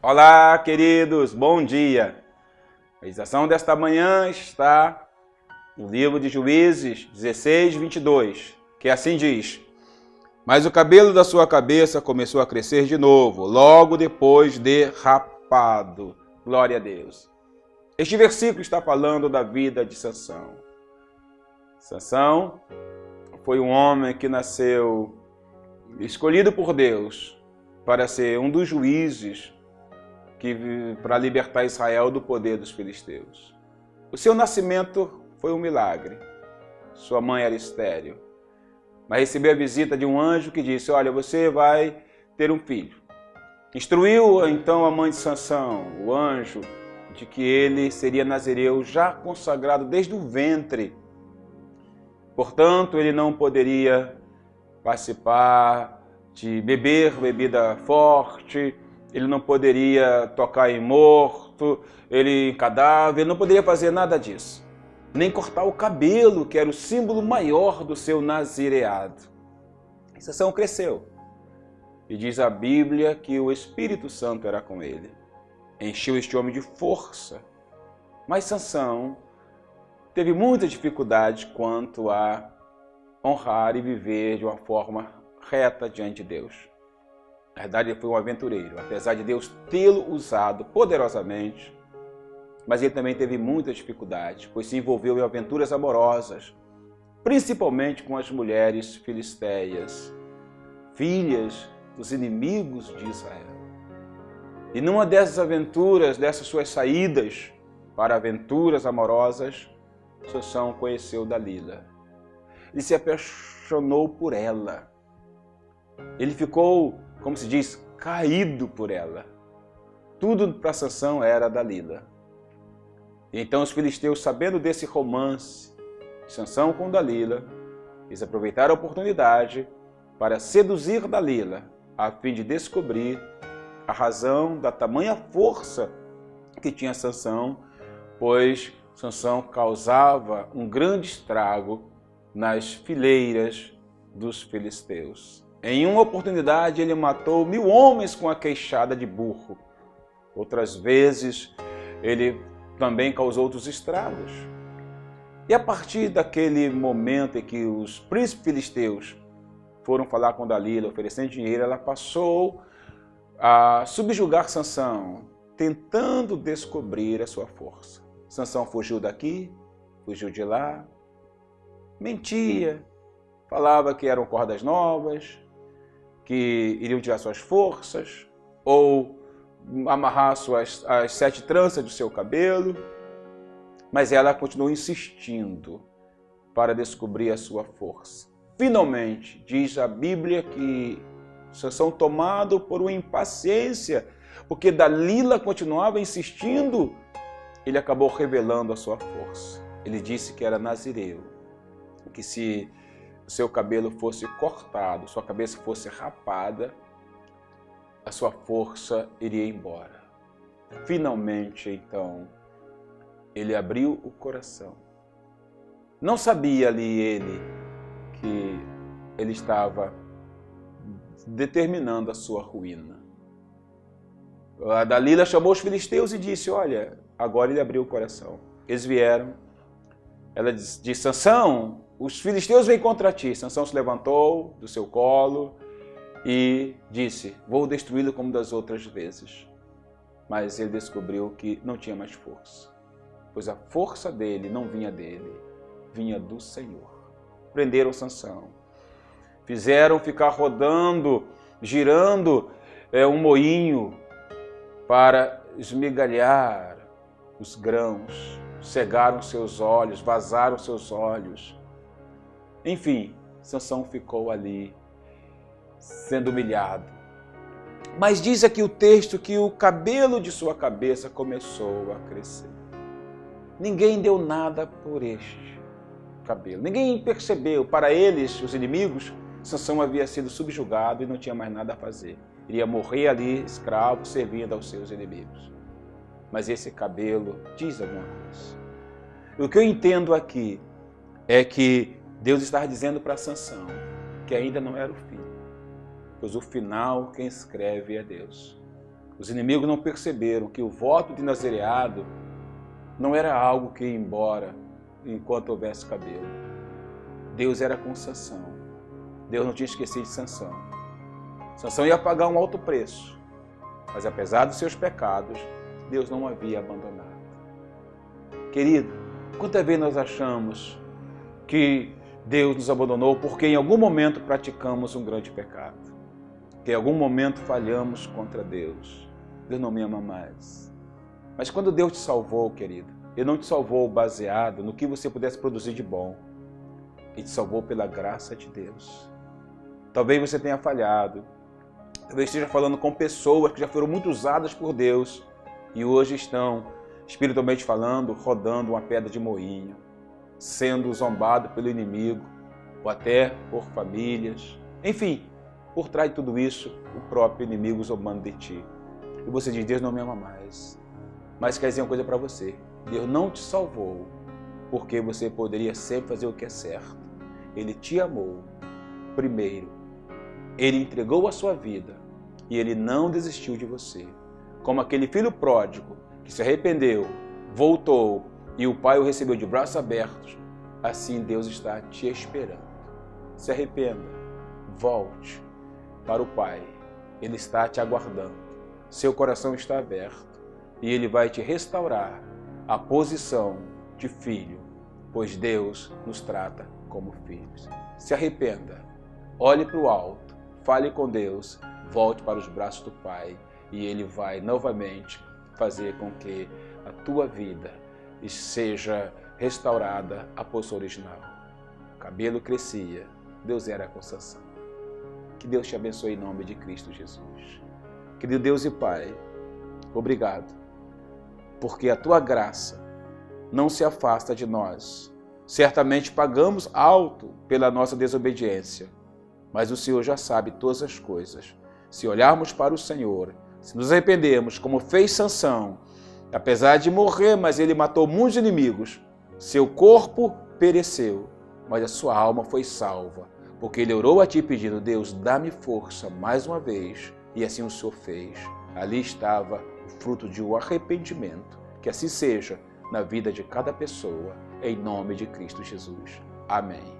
Olá, queridos, bom dia. A meditação desta manhã está no livro de Juízes 16, 22, que assim diz: Mas o cabelo da sua cabeça começou a crescer de novo, logo depois de rapado. Glória a Deus. Este versículo está falando da vida de Sansão. Sansão foi um homem que nasceu escolhido por Deus para ser um dos juízes para libertar Israel do poder dos filisteus. O seu nascimento foi um milagre. Sua mãe era estéril, mas recebeu a visita de um anjo que disse: olha, você vai ter um filho. Instruiu então a mãe de Sansão, o anjo, de que ele seria nazireu já consagrado desde o ventre. Portanto, ele não poderia participar de beber bebida forte, ele não poderia tocar em morto, em cadáver, ele não poderia fazer nada disso. Nem cortar o cabelo, que era o símbolo maior do seu nazireado. Sansão cresceu. E diz a Bíblia que o Espírito Santo era com ele. Encheu este homem de força. Mas Sansão teve muita dificuldade quanto a honrar e viver de uma forma reta diante de Deus. Na verdade, ele foi um aventureiro, apesar de Deus tê-lo usado poderosamente, mas ele também teve muita dificuldade, pois se envolveu em aventuras amorosas, principalmente com as mulheres filisteias, filhas dos inimigos de Israel. E numa dessas aventuras, dessas suas saídas para aventuras amorosas, Sansão conheceu Dalila. Ele se apaixonou por ela. Ele ficou, como se diz, caído por ela. Tudo para Sansão era Dalila. E então os filisteus, sabendo desse romance de Sansão com Dalila, eles aproveitaram a oportunidade para seduzir Dalila, a fim de descobrir a razão da tamanha força que tinha Sansão, pois Sansão causava um grande estrago nas fileiras dos filisteus. Em uma oportunidade ele matou 1000 homens com a queixada de burro. Outras vezes ele também causou outros estragos. E a partir daquele momento em que os príncipes filisteus foram falar com Dalila, oferecendo dinheiro, ela passou a subjugar Sansão, tentando descobrir a sua força. Sansão fugiu daqui, fugiu de lá, mentia, falava que eram cordas novas, que iriam tirar suas forças, ou amarrar as 7 tranças do seu cabelo, mas ela continuou insistindo para descobrir a sua força. Finalmente, diz a Bíblia que Sansão, tomado por uma impaciência, porque Dalila continuava insistindo, ele acabou revelando a sua força. Ele disse que era nazireu, que se o seu cabelo fosse cortado, sua cabeça fosse rapada, a sua força iria embora. Finalmente, então, ele abriu o coração. Não sabia ali ele que ele estava determinando a sua ruína. A Dalila chamou os filisteus e disse: olha, agora ele abriu o coração. Eles vieram. Ela disse: Sansão, os filisteus vêm contra ti. Sansão se levantou do seu colo e disse: vou destruí-lo como das outras vezes. Mas ele descobriu que não tinha mais força, pois a força dele não vinha dele, vinha do Senhor. Prenderam Sansão, fizeram ficar rodando, girando um moinho para esmigalhar os grãos, cegaram seus olhos, vazaram seus olhos. Enfim, Sansão ficou ali, sendo humilhado. Mas diz aqui o texto que o cabelo de sua cabeça começou a crescer. Ninguém deu nada por este cabelo. Ninguém percebeu. Para eles, os inimigos, Sansão havia sido subjugado e não tinha mais nada a fazer. Iria morrer ali, escravo, servindo aos seus inimigos. Mas esse cabelo diz alguma coisa. O que eu entendo aqui é que Deus estava dizendo para Sansão que ainda não era o fim, pois o final quem escreve é Deus. Os inimigos não perceberam que o voto de nazereado não era algo que ia embora enquanto houvesse cabelo. Deus era com Sansão. Deus não tinha esquecido de Sansão. Sansão ia pagar um alto preço, mas apesar dos seus pecados, Deus não o havia abandonado. Querido, quantas vezes nós achamos que Deus nos abandonou porque em algum momento praticamos um grande pecado, que em algum momento falhamos contra Deus. Deus não me ama mais. Mas quando Deus te salvou, querido, Ele não te salvou baseado no que você pudesse produzir de bom. Ele te salvou pela graça de Deus. Talvez você tenha falhado, talvez esteja falando com pessoas que já foram muito usadas por Deus e hoje estão, espiritualmente falando, rodando uma pedra de moinho, sendo zombado pelo inimigo, ou até por famílias. Enfim, por trás de tudo isso, o próprio inimigo zombando de ti. E você diz, Deus não me ama mais. Mas quer dizer uma coisa para você, Deus não te salvou porque você poderia sempre fazer o que é certo. Ele te amou primeiro. Ele entregou a sua vida e Ele não desistiu de você. Como aquele filho pródigo que se arrependeu, voltou e o pai o recebeu de braços abertos, assim Deus está te esperando. Se arrependa, volte para o Pai. Ele está te aguardando. Seu coração está aberto e Ele vai te restaurar a posição de filho, pois Deus nos trata como filhos. Se arrependa, olhe para o alto, fale com Deus, volte para os braços do Pai e Ele vai novamente fazer com que a tua vida seja restaurada à posição original. O cabelo crescia, Deus era com Sansão. Que Deus te abençoe em nome de Cristo Jesus. Querido Deus e Pai, obrigado, porque a tua graça não se afasta de nós. Certamente pagamos alto pela nossa desobediência, mas o Senhor já sabe todas as coisas. Se olharmos para o Senhor, se nos arrependermos, como fez Sansão, apesar de morrer, mas ele matou muitos inimigos, seu corpo pereceu, mas a sua alma foi salva, porque ele orou a ti pedindo, Deus, dá-me força mais uma vez, e assim o Senhor fez. Ali estava o fruto de um arrependimento. Que assim seja na vida de cada pessoa, em nome de Cristo Jesus. Amém.